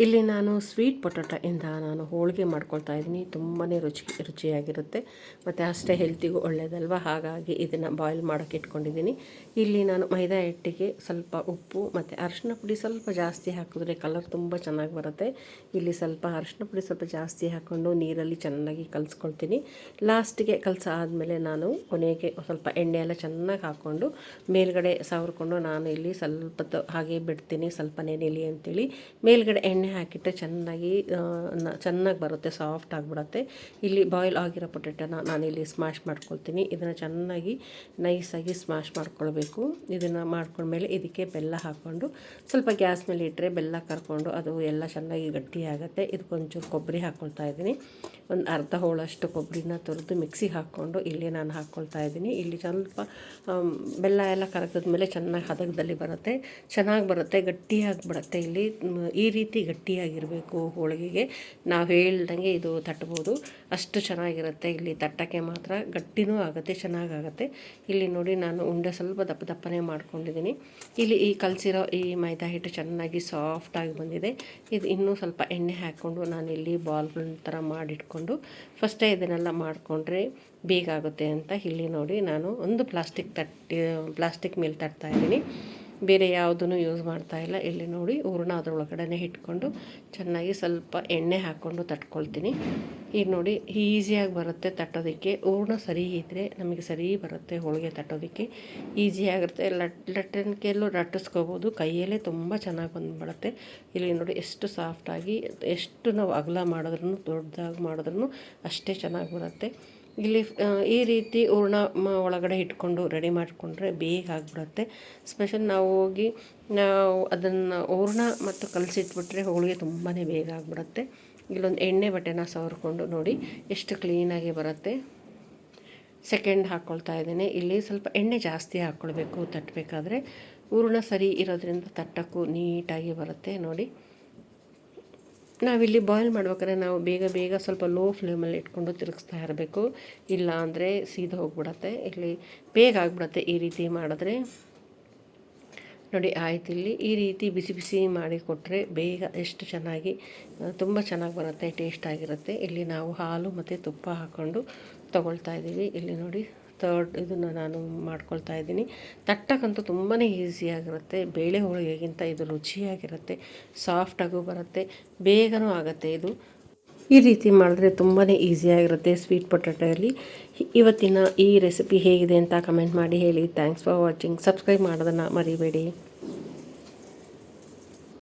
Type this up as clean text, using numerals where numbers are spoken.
ಇಲ್ಲಿ ನಾನು ಸ್ವೀಟ್ ಪೊಟೊಟೊಯಿಂದ ನಾನು ಹೋಳಿಗೆ ಮಾಡ್ಕೊಳ್ತಾ ಇದ್ದೀನಿ. ತುಂಬಾ ರುಚಿಯಾಗಿರುತ್ತೆ ಮತ್ತು ಅಷ್ಟೇ ಹೆಲ್ತಿಗೂ ಒಳ್ಳೆಯದಲ್ವ. ಹಾಗಾಗಿ ಇದನ್ನು ಬಾಯ್ಲ್ ಮಾಡೋಕ್ಕೆ ಇಟ್ಕೊಂಡಿದ್ದೀನಿ. ಇಲ್ಲಿ ನಾನು ಮೈದಾ ಹಿಟ್ಟಿಗೆ ಸ್ವಲ್ಪ ಉಪ್ಪು ಮತ್ತು ಅರಿಶಿನ ಪುಡಿ ಸ್ವಲ್ಪ ಜಾಸ್ತಿ ಹಾಕಿದ್ರೆ ಕಲರ್ ತುಂಬ ಚೆನ್ನಾಗಿ ಬರುತ್ತೆ. ಇಲ್ಲಿ ಸ್ವಲ್ಪ ಅರಿಶಿನ ಪುಡಿ ಸ್ವಲ್ಪ ಜಾಸ್ತಿ ಹಾಕ್ಕೊಂಡು ನೀರಲ್ಲಿ ಚೆನ್ನಾಗಿ ಕಲಿಸ್ಕೊಳ್ತೀನಿ. ಲಾಸ್ಟಿಗೆ ಆದಮೇಲೆ ನಾನು ಕೊನೆಗೆ ಸ್ವಲ್ಪ ಎಣ್ಣೆ ಎಲ್ಲ ಚೆನ್ನಾಗಿ ಹಾಕ್ಕೊಂಡು ಮೇಲ್ಗಡೆ ಸವರ್ಕೊಂಡು ನಾನು ಇಲ್ಲಿ ಸ್ವಲ್ಪ ಹಾಗೆ ಬಿಡ್ತೀನಿ, ಸ್ವಲ್ಪ ನೆನೆಯಲಿ ಅಂತೇಳಿ. ಮೇಲ್ಗಡೆ ಎಣ್ಣೆ ಹಾಕಿಟ್ಟರೆ ಚೆನ್ನಾಗಿ ಬರುತ್ತೆ, ಸಾಫ್ಟ್ ಆಗಿಬಿಡುತ್ತೆ. ಇಲ್ಲಿ ಬಾಯ್ಲ್ ಆಗಿರೋ ಪೊಟೆಟೋನ ನಾನಿಲ್ಲಿ ಸ್ಮ್ಯಾಶ್ ಮಾಡ್ಕೊಳ್ತೀನಿ. ಇದನ್ನು ಚೆನ್ನಾಗಿ ನೈಸಾಗಿ ಸ್ಮ್ಯಾಶ್ ಮಾಡ್ಕೊಳ್ಬೇಕು. ಇದನ್ನು ಮಾಡ್ಕೊಂಡ್ಮೇಲೆ ಇದಕ್ಕೆ ಬೆಲ್ಲ ಹಾಕ್ಕೊಂಡು ಸ್ವಲ್ಪ ಗ್ಯಾಸ್ ಮೇಲೆ ಇಟ್ಟರೆ ಬೆಲ್ಲ ಕರ್ಕೊಂಡು ಅದು ಎಲ್ಲ ಚೆನ್ನಾಗಿ ಗಟ್ಟಿಯಾಗುತ್ತೆ. ಇದಕ್ಕೊಂಚೂರು ಕೊಬ್ಬರಿ ಹಾಕ್ಕೊಳ್ತಾ ಇದ್ದೀನಿ. ಒಂದು ಅರ್ಧ ಹೋಳಷ್ಟು ಕೊಬ್ಬರಿನ ತುರಿದು ಮಿಕ್ಸಿಗೆ ಹಾಕ್ಕೊಂಡು ಇಲ್ಲಿ ನಾನು ಹಾಕ್ಕೊಳ್ತಾ ಇದ್ದೀನಿ. ಇಲ್ಲಿ ಸ್ವಲ್ಪ ಬೆಲ್ಲ ಎಲ್ಲ ಕರಗಿದ್ಮೇಲೆ ಚೆನ್ನಾಗಿ ಹದದಲ್ಲಿ ಬರುತ್ತೆ, ಚೆನ್ನಾಗಿ ಬರುತ್ತೆ, ಗಟ್ಟಿಯಾಗಿಬಿಡುತ್ತೆ. ಇಲ್ಲಿ ಈ ರೀತಿ ಗಟ್ಟಿಯಾಗಿರಬೇಕು ಹೋಳಿಗೆಗೆ. ನಾವು ಹೇಳ್ದಂಗೆ ಇದು ತಟ್ಬೋದು, ಅಷ್ಟು ಚೆನ್ನಾಗಿರುತ್ತೆ. ಇಲ್ಲಿ ತಟ್ಟಕ್ಕೆ ಮಾತ್ರ ಗಟ್ಟಿನೂ ಆಗುತ್ತೆ, ಚೆನ್ನಾಗಾಗುತ್ತೆ. ಇಲ್ಲಿ ನೋಡಿ ನಾನು ಉಂಡೆ ಸ್ವಲ್ಪ ದಪ್ಪನೆ ಮಾಡ್ಕೊಂಡಿದ್ದೀನಿ. ಇಲ್ಲಿ ಈ ಕಲಸಿರೋ ಈ ಮೈದಾ ಹಿಟ್ಟು ಚೆನ್ನಾಗಿ ಸಾಫ್ಟಾಗಿ ಬಂದಿದೆ. ಇದು ಇನ್ನೂ ಸ್ವಲ್ಪ ಎಣ್ಣೆ ಹಾಕ್ಕೊಂಡು ನಾನಿಲ್ಲಿ ಬಾಲ್ಗಳ ಥರ ಮಾಡಿಟ್ಕೊಂಡು ಫಸ್ಟೇ ಇದನ್ನೆಲ್ಲ ಮಾಡಿಕೊಂಡ್ರೆ ಬೇಗ ಆಗುತ್ತೆ ಅಂತ ಇಲ್ಲಿ ನೋಡಿ ನಾನು ಒಂದು ಪ್ಲಾಸ್ಟಿಕ್ ಮೇಲೆ ತಟ್ತಾ ಇದ್ದೀನಿ. ಬೇರೆ ಯಾವುದೂ ಯೂಸ್ ಮಾಡ್ತಾಯಿಲ್ಲ. ಇಲ್ಲಿ ನೋಡಿ ಹೂರಣ ಅದರೊಳಗಡೆ ಇಟ್ಕೊಂಡು ಚೆನ್ನಾಗಿ ಸ್ವಲ್ಪ ಎಣ್ಣೆ ಹಾಕ್ಕೊಂಡು ತಟ್ಕೊಳ್ತೀನಿ. ಈಗ ನೋಡಿ ಈಸಿಯಾಗಿ ಬರುತ್ತೆ ತಟ್ಟೋದಕ್ಕೆ. ಹೂರಣ ಸರಿ ಇದ್ದರೆ ನಮಗೆ ಸರಿ ಬರುತ್ತೆ ಹೋಳಿಗೆ ತಟ್ಟೋದಕ್ಕೆ, ಈಸಿಯಾಗಿರುತ್ತೆ. ಲಟ್ಟಣಿಕೆಯಲ್ಲೂ ಲಟ್ಟಿಸ್ಕೋಬೋದು, ಕೈಯಲ್ಲೇ ತುಂಬ ಚೆನ್ನಾಗಿ ಬಂದುಬಿಡುತ್ತೆ. ಇಲ್ಲಿ ನೋಡಿ ಎಷ್ಟು ಸಾಫ್ಟಾಗಿ, ಎಷ್ಟು ನಾವು ಅಗಲ ಮಾಡಿದ್ರೂ ದೊಡ್ಡದಾಗಿ ಮಾಡಿದ್ರೂ ಅಷ್ಟೇ ಚೆನ್ನಾಗಿ ಬರುತ್ತೆ. ಇಲ್ಲಿ ಈ ರೀತಿ ಹೂರಣ ಒಳಗಡೆ ಇಟ್ಕೊಂಡು ರೆಡಿ ಮಾಡಿಕೊಂಡ್ರೆ ಬೇಗ ಆಗಿಬಿಡುತ್ತೆ. ಸ್ಪೆಷಲ್ ನಾವು ಅದನ್ನು ಹೂರಣ ಮತ್ತು ಕಲಸಿಟ್ಬಿಟ್ರೆ ಹೋಳಿಗೆ ತುಂಬಾ ಬೇಗ ಆಗಿಬಿಡುತ್ತೆ. ಇಲ್ಲೊಂದು ಎಣ್ಣೆ ಬಟ್ಟೆನ ಸವರ್ಕೊಂಡು ನೋಡಿ ಎಷ್ಟು ಕ್ಲೀನಾಗಿ ಬರುತ್ತೆ. ಸೆಕೆಂಡ್ ಹಾಕ್ಕೊಳ್ತಾ ಇದ್ದೀನಿ. ಇಲ್ಲಿ ಸ್ವಲ್ಪ ಎಣ್ಣೆ ಜಾಸ್ತಿ ಹಾಕ್ಕೊಳ್ಬೇಕು ತಟ್ಟಬೇಕಾದ್ರೆ. ಹೂರಣ ಸರಿ ಇರೋದ್ರಿಂದ ತಟ್ಟಕ್ಕೂ ನೀಟಾಗಿ ಬರುತ್ತೆ ನೋಡಿ. ನಾವಿಲ್ಲಿ ಬಾಯ್ಲ್ ಮಾಡ್ಬೇಕಾದ್ರೆ ನಾವು ಬೇಗ ಸ್ವಲ್ಪ ಲೋ ಫ್ಲೇಮಲ್ಲಿ ಇಟ್ಕೊಂಡು ತಿರುಗಿಸ್ತಾ ಇರಬೇಕು, ಇಲ್ಲ ಅಂದರೆ ಸೀದ ಹೋಗ್ಬಿಡತ್ತೆ. ಇಲ್ಲಿ ಬೇಗ ಆಗಿಬಿಡತ್ತೆ ಈ ರೀತಿ ಮಾಡಿದ್ರೆ. ನೋಡಿ ಆಯ್ತು. ಇಲ್ಲಿ ಈ ರೀತಿ ಬಿಸಿ ಮಾಡಿ ಕೊಟ್ಟರೆ ಬೇಗ ಎಷ್ಟು ಚೆನ್ನಾಗಿ, ತುಂಬ ಚೆನ್ನಾಗಿ ಬರುತ್ತೆ, ಟೇಸ್ಟಾಗಿರುತ್ತೆ. ಇಲ್ಲಿ ನಾವು ಹಾಲು ಮತ್ತು ತುಪ್ಪ ಹಾಕ್ಕೊಂಡು ತೊಗೊಳ್ತಾ ಇದ್ದೀವಿ. ಇಲ್ಲಿ ನೋಡಿ ಇದನ್ನು ನಾನು ಮಾಡ್ಕೊಳ್ತಾ ಇದ್ದೀನಿ. ತಟ್ಟಕ್ಕಂತೂ ತುಂಬಾ ಈಸಿಯಾಗಿರುತ್ತೆ. ಬೇಳೆ ಹೋಳಿಗೆಗಿಂತ ಇದು ರುಚಿಯಾಗಿರುತ್ತೆ, ಸಾಫ್ಟಾಗೂ ಬರುತ್ತೆ, ಬೇಗನೂ ಆಗುತ್ತೆ. ಇದು ಈ ರೀತಿ ಮಾಡಿದ್ರೆ ತುಂಬಾ ಈಸಿಯಾಗಿರುತ್ತೆ ಸ್ವೀಟ್ ಪೊಟೊಟೊಯಲ್ಲಿ. ಇವತ್ತಿನ ಈ ರೆಸಿಪಿ ಹೇಗಿದೆ ಅಂತ ಕಮೆಂಟ್ ಮಾಡಿ ಹೇಳಿ. Thanks for watching. ಸಬ್ಸ್ಕ್ರೈಬ್ ಮಾಡೋದನ್ನು ಮರಿಬೇಡಿ.